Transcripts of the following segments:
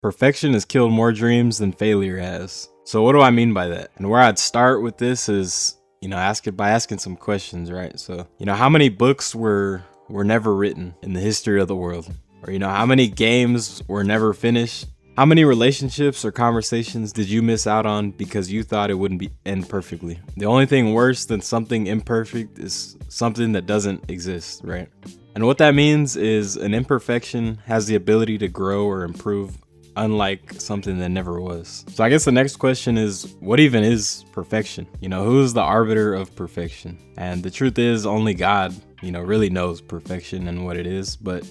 Perfection has killed more dreams than failure has. So what do I mean by that? And where I'd start with this is, asking some questions, right? So, how many books were never written in the history of the world? Or, how many games were never finished? How many relationships or conversations did you miss out on because you thought it wouldn't end perfectly? The only thing worse than something imperfect is something that doesn't exist, right? And what that means is an imperfection has the ability to grow or improve, unlike something that never was. So I guess the next question is, what even is perfection? Who's the arbiter of perfection? And the truth is, only God, really knows perfection and what it is. But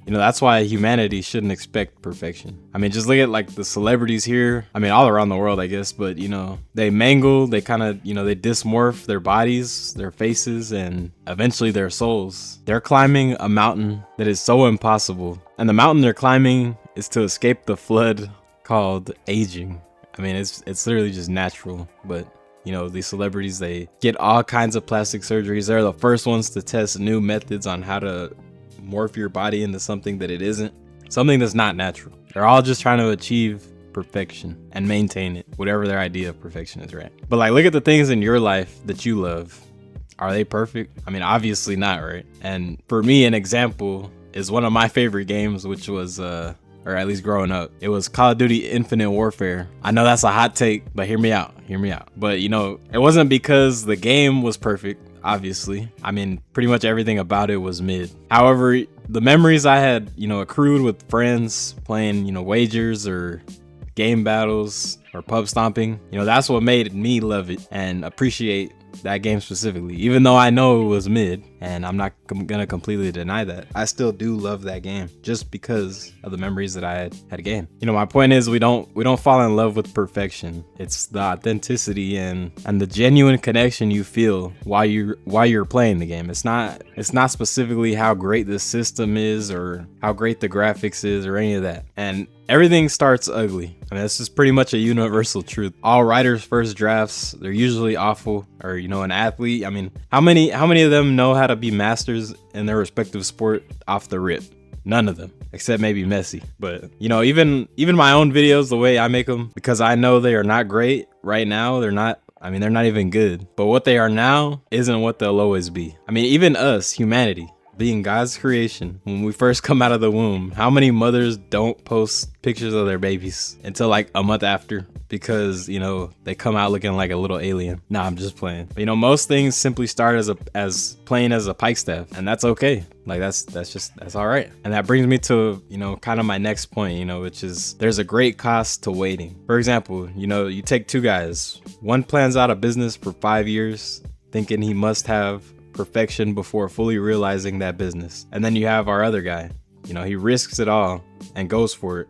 that's why humanity shouldn't expect perfection. Just look at like the celebrities here. All around the world, I guess, but they mangle, they kind of, they dysmorph their bodies, their faces, and eventually their souls. They're climbing a mountain that is so impossible. And the mountain they're climbing is to escape the flood called aging. It's literally just natural, but these celebrities, they get all kinds of plastic surgeries. They're the first ones to test new methods on how to morph your body into something that it isn't, something that's not natural. They're all just trying to achieve perfection and maintain it, whatever their idea of perfection is, right? But like, look at the things in your life that you love. Are they perfect? Obviously not, right? And for me, an example is one of my favorite games, which was or at least growing up, it was Call of Duty Infinite Warfare. I know that's a hot take, but hear me out. But it wasn't because the game was perfect. Obviously, pretty much everything about it was mid. However, the memories I had, accrued with friends playing, wagers or game battles or pub stomping, that's what made me love it and appreciate that game specifically. Even though I know it was mid, and I'm not gonna completely deny that, I still do love that game just because of the memories that I had again. My point is, we don't fall in love with perfection. It's the authenticity and the genuine connection you feel while you're playing the game. It's not specifically how great the system is or how great the graphics is or any of that. And everything starts ugly. This is pretty much a universal truth. All writers' first drafts, they're usually awful. Or an athlete, how many of them know how to be masters in their respective sport off the rip? None of them, except maybe Messi. But even my own videos, the way I make them, because I know they are not great right now, they're not even good. But what they are now isn't what they'll always be. Even us, humanity, being God's creation, when we first come out of the womb, how many mothers don't post pictures of their babies until like a month after because they come out looking like a little alien? Nah, I'm just playing. But most things simply start as plain as a pike staff, and that's okay. Like that's all right. And that brings me to kind of my next point, which is there's a great cost to waiting. For example, you take two guys. One plans out a business for 5 years thinking he must have perfection before fully realizing that business. And then you have our other guy, he risks it all and goes for it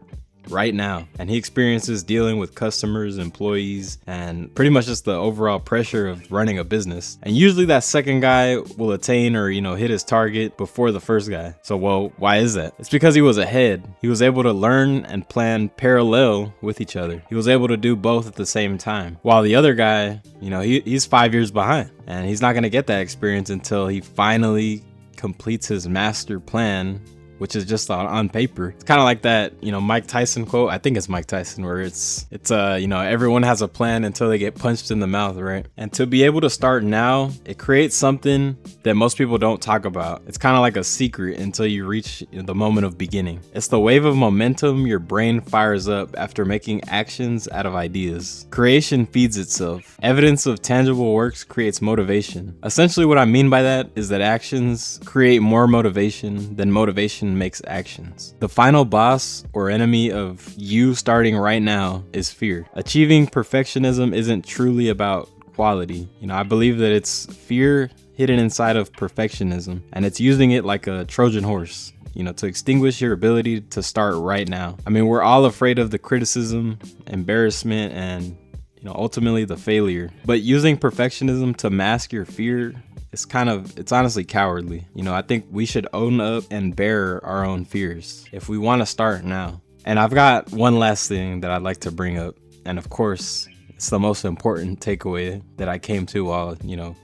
right now. And he experiences dealing with customers, employees, and pretty much just the overall pressure of running a business. And usually that second guy will attain or, hit his target before the first guy. So, well, why is that? It's because he was ahead. He was able to learn and plan parallel with each other. He was able to do both at the same time. While the other guy, he's 5 years behind, and he's not going to get that experience until he finally completes his master plan, which is just on paper. It's kind of like that, Mike Tyson quote. I think it's Mike Tyson, where it's everyone has a plan until they get punched in the mouth, right? And to be able to start now, it creates something that most people don't talk about. It's kind of like a secret until you reach the moment of beginning. It's the wave of momentum your brain fires up after making actions out of ideas. Creation feeds itself. Evidence of tangible works creates motivation. Essentially what I mean by that is that actions create more motivation than motivation makes actions. The final boss or enemy of you starting right now is fear. Achieving perfectionism isn't truly about quality. I believe that it's fear hidden inside of perfectionism, and it's using it like a Trojan horse, to extinguish your ability to start right now. We're all afraid of the criticism, embarrassment, and ultimately the failure. But using perfectionism to mask your fear, it's honestly cowardly. I think we should own up and bear our own fears if we want to start now. And I've got one last thing that I'd like to bring up. And of course, it's the most important takeaway that I came to while,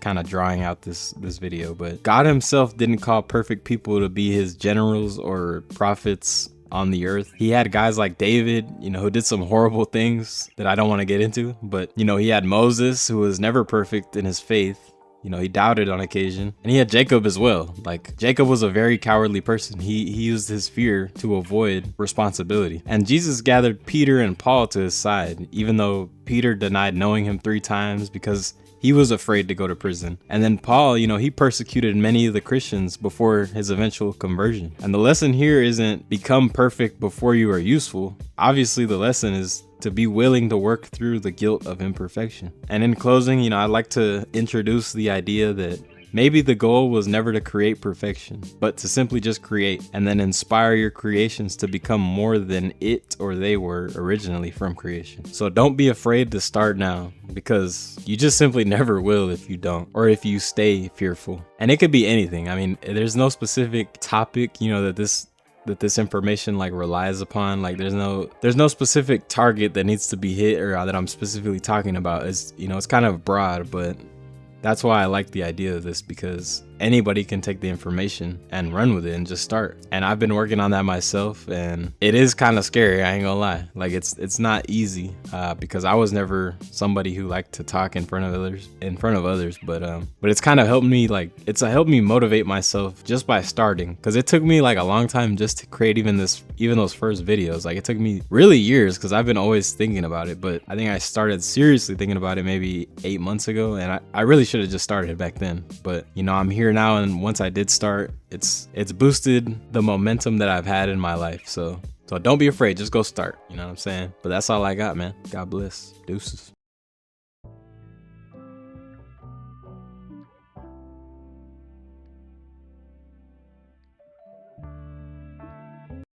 kind of drawing out this video. But God himself didn't call perfect people to be his generals or prophets on the earth. He had guys like David, who did some horrible things that I don't want to get into, but he had Moses, who was never perfect in his faith. He doubted on occasion. And he had Jacob as well. Like, Jacob was a very cowardly person. He used his fear to avoid responsibility. And Jesus gathered Peter and Paul to his side, even though Peter denied knowing him 3 times because he was afraid to go to prison. And then Paul, he persecuted many of the Christians before his eventual conversion. And the lesson here isn't become perfect before you are useful. Obviously, the lesson is to be willing to work through the guilt of imperfection. And in closing, I'd like to introduce the idea that maybe the goal was never to create perfection, but to simply just create and then inspire your creations to become more than it or they were originally from creation. So don't be afraid to start now, because you just simply never will if you don't, or if you stay fearful. And it could be anything. I mean, there's no specific topic, that this information like relies upon. Like, there's no specific target that needs to be hit or that I'm specifically talking about. It's kind of broad, but that's why I like the idea of this, because anybody can take the information and run with it and just start. And I've been working on that myself, and it is kind of scary, I ain't gonna lie. Like, it's not easy because I was never somebody who liked to talk in front of others, but it's kind of helped me, like, it's helped me motivate myself just by starting, because it took me like a long time just to create even those first videos. Like, it took me really years, because I've been always thinking about it, but I think I started seriously thinking about it maybe 8 months ago, and I really should have just started back then. But I'm here now, and once I did start, it's boosted the momentum that I've had in my life. So don't be afraid, just go start, you know what I'm saying? But that's all I got, man. God bless. Deuces.